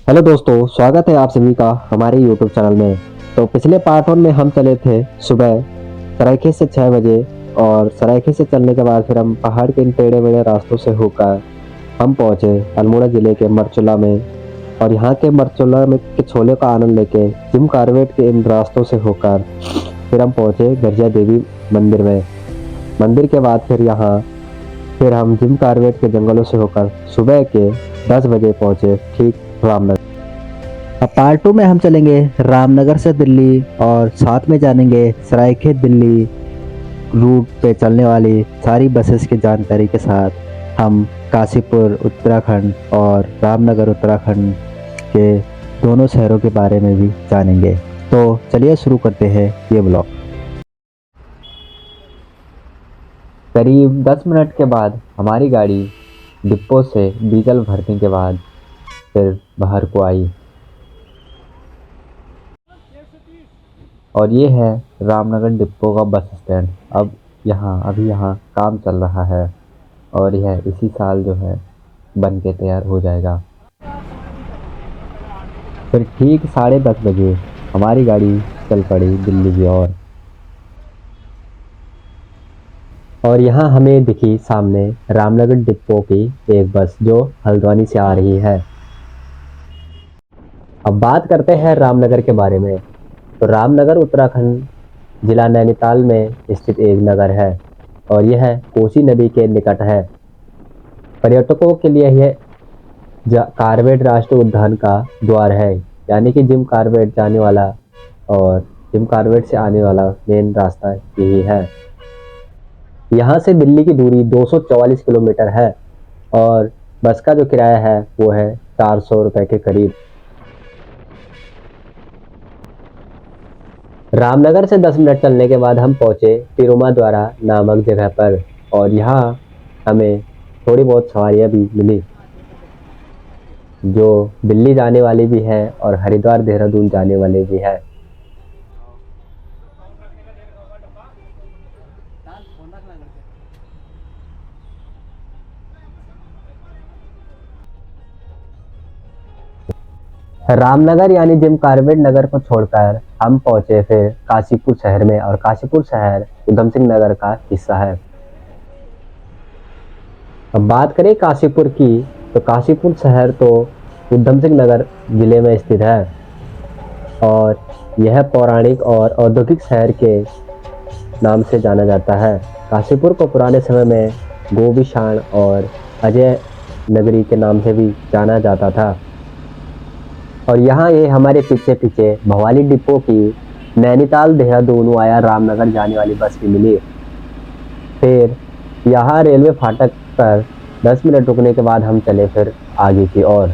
Hello दोस्तों, स्वागत है आप सभी का हमारे यूट्यूब चैनल में। तो पिछले पार्ट वन में हम चले थे सुबह सरायखे से 6 बजे, और सरायखे से चलने के बाद फिर हम पहाड़ के इन टेढ़े मेढ़े रास्तों से होकर हम पहुंचे अल्मोड़ा जिले के मरचुला में। और यहाँ के मरचुला में के छोले का आनंद लेके जिम कार्बेट के इन रास्तों से होकर फिर हम पहुंचे गर्जिया देवी मंदिर में। मंदिर के बाद फिर हम जिम कार्बेट के जंगलों से होकर सुबह के 10 बजे पहुंचे ठीक रामनगर। अब पार्ट टू में हम चलेंगे रामनगर से दिल्ली, और साथ में जानेंगे सरायखेत दिल्ली रूट पे चलने वाली सारी बसेस की जानकारी के साथ हम काशीपुर उत्तराखंड और रामनगर उत्तराखंड के दोनों शहरों के बारे में भी जानेंगे। तो चलिए शुरू करते हैं ये ब्लॉग। करीब 10 मिनट के बाद हमारी गाड़ी डिपो से डीजल भरने के बाद फिर बाहर को आई, और ये है रामनगर डिपो का बस स्टैंड। अभी यहाँ काम चल रहा है, और यह इसी साल जो है बन के तैयार हो जाएगा। फिर ठीक 10:30 बजे हमारी गाड़ी चल पड़ी दिल्ली की ओर, और यहाँ हमें दिखी सामने रामनगर डिपो की एक बस जो हल्द्वानी से आ रही है। अब बात करते हैं रामनगर के बारे में। तो रामनगर उत्तराखंड जिला नैनीताल में स्थित एक नगर है, और यह कोसी नदी के निकट है। पर्यटकों के लिए यह कार्बेट राष्ट्रीय उद्यान का द्वार है, यानी कि जिम कार्बेट जाने वाला और जिम कार्बेट से आने वाला मेन रास्ता यही है। यहाँ से दिल्ली की दूरी 244 किलोमीटर है, और बस का जो किराया है वो है 400 रुपये के करीब। रामनगर से 10 मिनट चलने के बाद हम पहुंचे तिरुमा द्वारा नामक जगह पर, और यहाँ हमें थोड़ी बहुत सवारियाँ भी मिली जो दिल्ली जाने वाली भी है और हरिद्वार देहरादून जाने वाले भी है। रामनगर यानी जिम कार्बेट नगर को छोड़कर हम पहुंचे फिर काशीपुर शहर में, और काशीपुर शहर उधम सिंह नगर का हिस्सा है। अब बात करें काशीपुर की, तो काशीपुर शहर तो उधम सिंह नगर जिले में स्थित है, और यह पौराणिक और औद्योगिक शहर के नाम से जाना जाता है। काशीपुर को पुराने समय में गोविशाण और अजय नगरी के नाम से भी जाना जाता था। और यहाँ ये हमारे पीछे पीछे भवाली डिपो की नैनीताल देहरादून वाया रामनगर जाने वाली बस भी मिली। फिर यहाँ रेलवे फाटक पर 10 मिनट रुकने के बाद हम चले फिर आगे की ओर।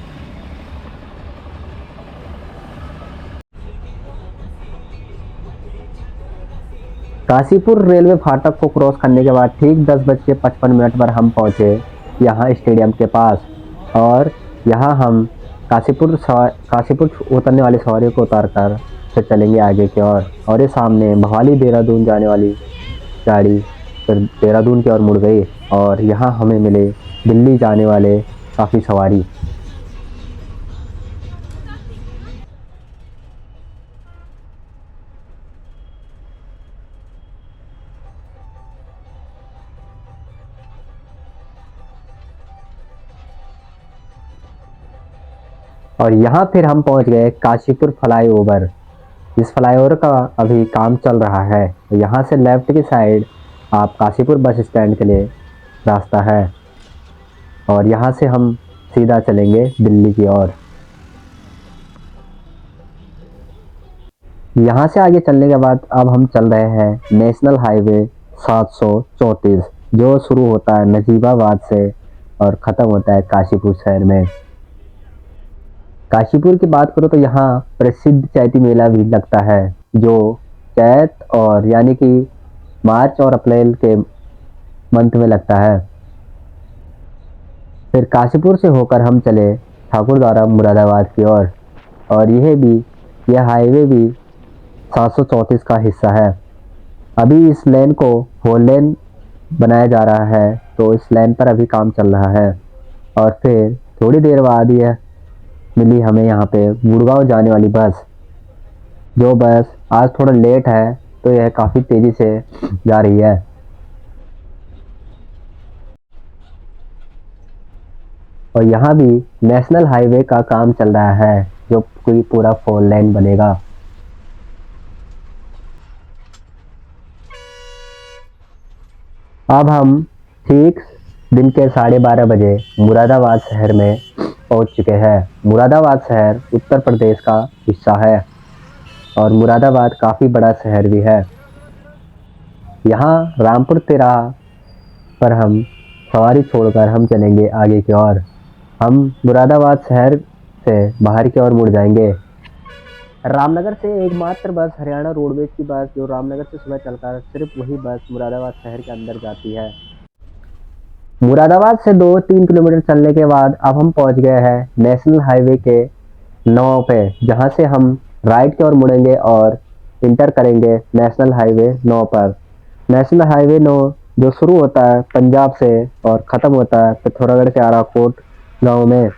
काशीपुर रेलवे फाटक को क्रॉस करने के बाद ठीक 10:55 पर हम पहुंचे यहाँ स्टेडियम के पास, और यहाँ हम काशीपुर उतरने वाली सवारी को उतारकर फिर चलेंगे आगे की ओर। और ये सामने भवाली देहरादून जाने वाली गाड़ी फिर देहरादून की ओर मुड़ गई, और यहाँ हमें मिले दिल्ली जाने वाले काफ़ी सवारी। और यहाँ फिर हम पहुँच गए काशीपुर फ्लाईओवर। इस फ्लाईओवर का अभी काम चल रहा है। यहाँ से लेफ्ट की साइड आप काशीपुर बस स्टैंड के लिए रास्ता है, और यहाँ से हम सीधा चलेंगे दिल्ली की ओर। यहाँ से आगे चलने के बाद अब हम चल रहे हैं नेशनल हाईवे 734, जो शुरू होता है नजीबाबाद से और ख़त्म होता है काशीपुर शहर में। काशीपुर की बात करो तो यहाँ प्रसिद्ध चैती मेला भी लगता है, जो चैत और यानी कि मार्च और अप्रैल के मंथ में लगता है। फिर काशीपुर से होकर हम चले ठाकुरद्वारा मुरादाबाद की ओर, और यह हाईवे भी 734 का हिस्सा है। अभी इस लेन को 4 लेन बनाया जा रहा है, तो इस लेन पर अभी काम चल रहा है, और फिर थोड़ी देर बाद मिली हमें यहाँ पे गुड़गांव जाने वाली बस। जो बस आज थोड़ा लेट है तो यह काफ़ी तेज़ी से जा रही है। और यहाँ भी नेशनल हाईवे का काम चल रहा है, जो कोई पूरा 4 लेन बनेगा। अब हम ठीक दिन के 12:30 बजे मुरादाबाद शहर में पहुँच चुके हैं। मुरादाबाद शहर उत्तर प्रदेश का हिस्सा है और मुरादाबाद काफ़ी बड़ा शहर भी है। यहाँ रामपुर तिराहा पर हम सवारी छोड़कर हम चलेंगे आगे की ओर। हम मुरादाबाद शहर से बाहर की ओर मुड़ जाएंगे। रामनगर से एकमात्र बस हरियाणा रोडवेज की बस, जो रामनगर से सुबह चलकर सिर्फ वही बस मुरादाबाद शहर के अंदर जाती है। मुरादाबाद से 2-3 किलोमीटर चलने के बाद अब हम पहुंच गए हैं नेशनल हाईवे के 9 पे, जहां से हम राइट की ओर मुड़ेंगे और इंटर करेंगे नेशनल हाईवे 9 पर। नेशनल हाईवे 9 जो शुरू होता है पंजाब से और ख़त्म होता है पिथौरागढ़ के आराकोट गांव में।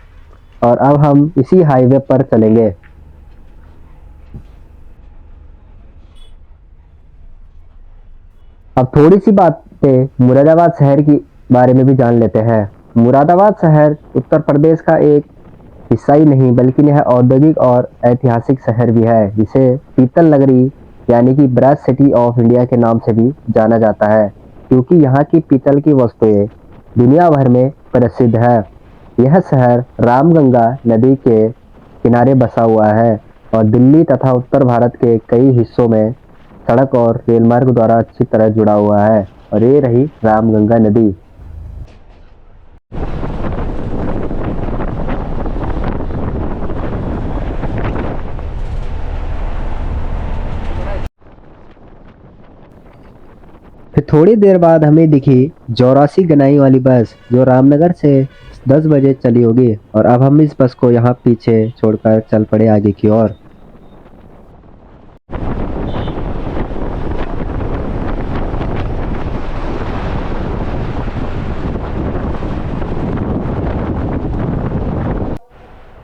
और अब हम इसी हाईवे पर चलेंगे। अब थोड़ी सी बातें मुरादाबाद शहर की बारे में भी जान लेते हैं। मुरादाबाद शहर उत्तर प्रदेश का एक हिस्सा ही नहीं बल्कि यह औद्योगिक और ऐतिहासिक शहर भी है, जिसे पीतल नगरी यानी कि ब्रास सिटी ऑफ इंडिया के नाम से भी जाना जाता है, क्योंकि यहाँ की पीतल की वस्तुएं दुनिया भर में प्रसिद्ध है। यह शहर रामगंगा नदी के किनारे बसा हुआ है और दिल्ली तथा उत्तर भारत के कई हिस्सों में सड़क और रेलमार्ग द्वारा अच्छी तरह जुड़ा हुआ है। और ये रही रामगंगा नदी। फिर थोड़ी देर बाद हमें दिखी चौरासी गनाई वाली बस, जो रामनगर से 10 बजे चली होगी। और अब हम इस बस को यहाँ पीछे छोड़कर चल पड़े आगे की ओर।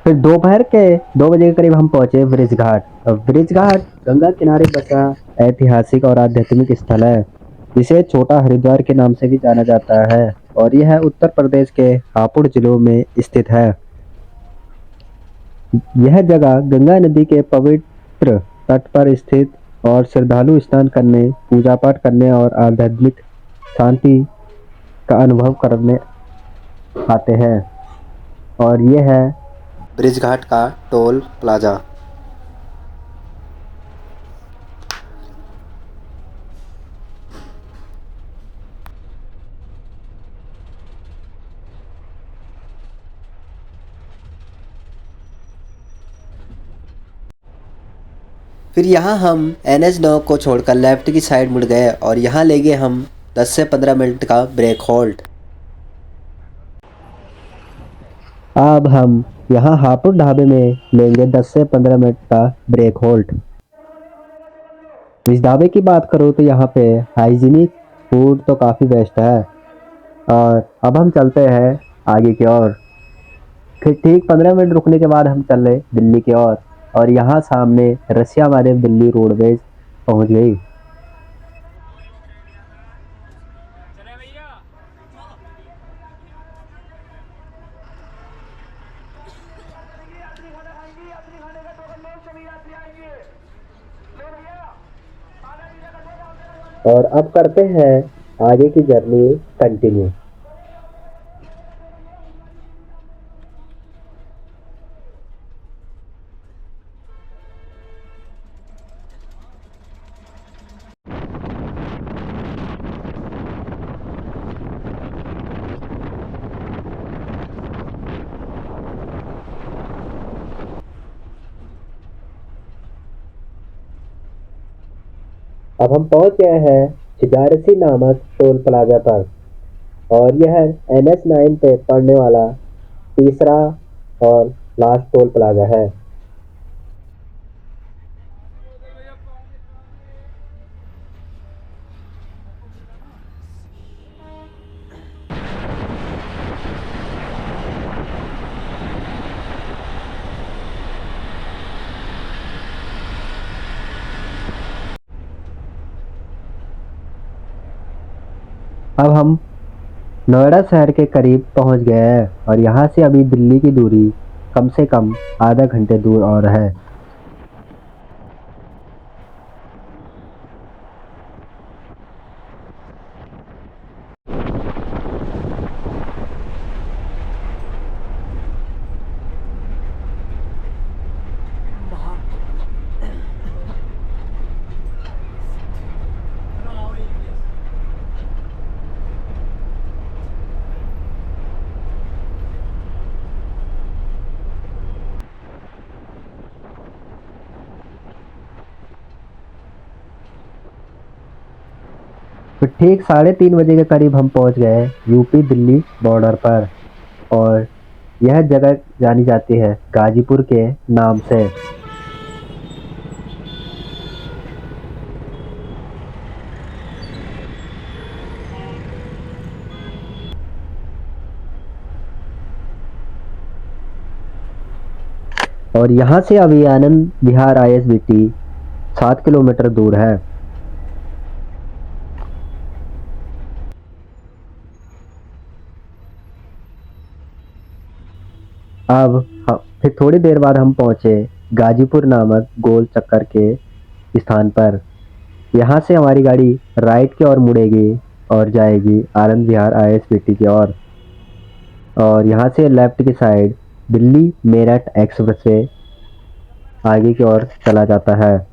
फिर दोपहर के 2 बजे के करीब हम पहुंचे ब्रिज घाट। और ब्रिज घाट गंगा किनारे बसा ऐतिहासिक और आध्यात्मिक स्थल है, जिसे छोटा हरिद्वार के नाम से भी जाना जाता है। और यह उत्तर प्रदेश के हापुड़ जिलों में स्थित है। यह जगह गंगा नदी के पवित्र तट पर स्थित और श्रद्धालु स्नान करने, पूजा पाठ करने और आध्यात्मिक शांति का अनुभव करने आते हैं। और यह है ब्रिज घाट का टोल प्लाजा। फिर यहाँ हम NH9 को छोड़कर लेफ्ट की साइड मुड़ गए और यहाँ ले गए हम 10 से 15 मिनट का ब्रेक होल्ड। अब हम यहाँ हापुड़ ढाबे में लेंगे 10 से 15 मिनट का ब्रेक होल्ड। इस ढाबे की बात करूँ तो यहाँ पे हाइजीनिक फूड तो काफ़ी बेस्ट है। और अब हम चलते हैं आगे की ओर। फिर ठीक 15 मिनट रुकने के बाद हम चल रहे दिल्ली की ओर। और यहाँ सामने रसिया महादेव दिल्ली रोडवेज पहुँच गई। और अब करते हैं आगे की जर्नी कंटिन्यू। अब हम पहुंच गए हैं छिजारसी नामक टोल प्लाजा पर। और यह NH9 पे पड़ने वाला तीसरा और लास्ट टोल प्लाजा है। अब हम नोएडा शहर के करीब पहुंच गए हैं और यहाँ से अभी दिल्ली की दूरी कम से कम आधा घंटे दूर और है। फिर ठीक 3:30 बजे के करीब हम पहुंच गए यूपी दिल्ली बॉर्डर पर। और यह जगह जानी जाती है गाजीपुर के नाम से। और यहाँ से अभी आनंद विहार ISBT 7 किलोमीटर दूर है। अब फिर थोड़ी देर बाद हम पहुंचे गाजीपुर नामक गोल चक्कर के स्थान पर। यहाँ से हमारी गाड़ी राइट की ओर मुड़ेगी और जाएगी आनंद विहार ISBT की ओर। और यहाँ से लेफ्ट की साइड दिल्ली मेरठ एक्सप्रेसवे आगे की ओर चला जाता है।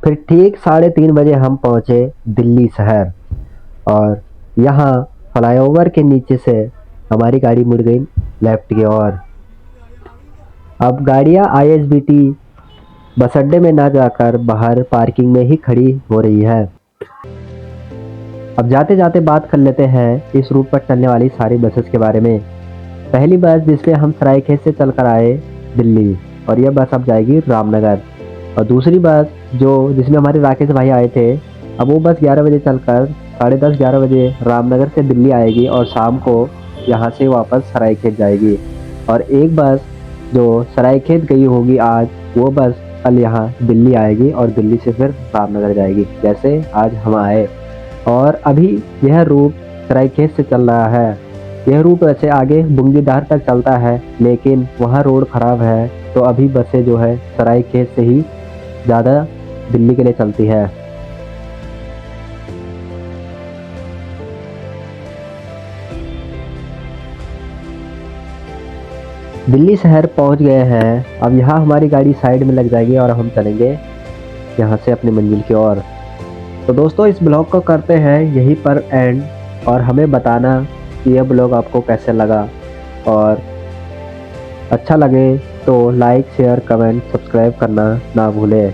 फिर ठीक 3:30 बजे हम पहुंचे दिल्ली शहर। और यहाँ फ्लाईओवर के नीचे से हमारी गाड़ी मुड़ गई लेफ्ट की ओर। अब गाड़ियाँ ISBT बस अड्डे में ना जाकर बाहर पार्किंग में ही खड़ी हो रही है। अब जाते जाते बात कर लेते हैं इस रूट पर चलने वाली सारी बसेस के बारे में। पहली बस जिसमें हम सरायखेत से चलकर आए दिल्ली, और यह बस अब जाएगी रामनगर। और दूसरी बस जिसमें हमारे राकेश भाई आए थे, अब वो बस 11 बजे चलकर 10:30-11 बजे रामनगर से दिल्ली आएगी और शाम को यहाँ से वापस सरायखेत जाएगी। और एक बस जो सरायखेत गई होगी आज, वो बस कल यहाँ दिल्ली आएगी और दिल्ली से फिर रामनगर जाएगी, जैसे आज हम आए। और अभी यह रूट सरायखेत से चल रहा है। यह रूट वैसे आगे बुंगीदार तक चलता है, लेकिन वहाँ रोड ख़राब है, तो अभी बसें जो है सरायखेत से ही ज़्यादा दिल्ली के लिए चलती है। दिल्ली शहर पहुंच गए हैं। अब यहाँ हमारी गाड़ी साइड में लग जाएगी और हम चलेंगे यहाँ से अपनी मंजिल की ओर। तो दोस्तों, इस ब्लॉग को करते हैं यहीं पर एंड, और हमें बताना कि यह ब्लॉग आपको कैसे लगा। और अच्छा लगे तो लाइक शेयर कमेंट सब्सक्राइब करना ना भूलें।